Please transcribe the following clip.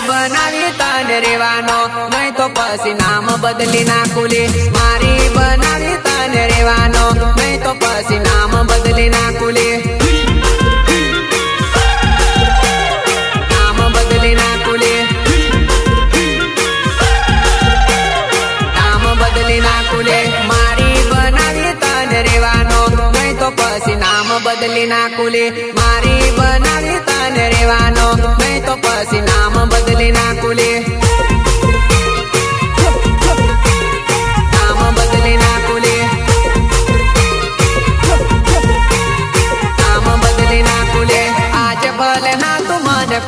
બનાવી તને રેવાનો નહીં તો પછી નામ બદલી નાખું લે મારી બનાવી તને રેવાનો નહીં તો પછી નામ બદલી નાખું લે નામ બદલી નાખું લે નામ બદલી નાખું લે મારી બનાવી તને રેવાનો નહીં તો પછી નામ બદલી નાખું લે મારી બનાવી તને રેવાનો નહીં તો પછી નામ બદલી નાખું લે નામ બદલી નાખું લે નામ બદલી નાખું લે આજ ભલે ના તું મને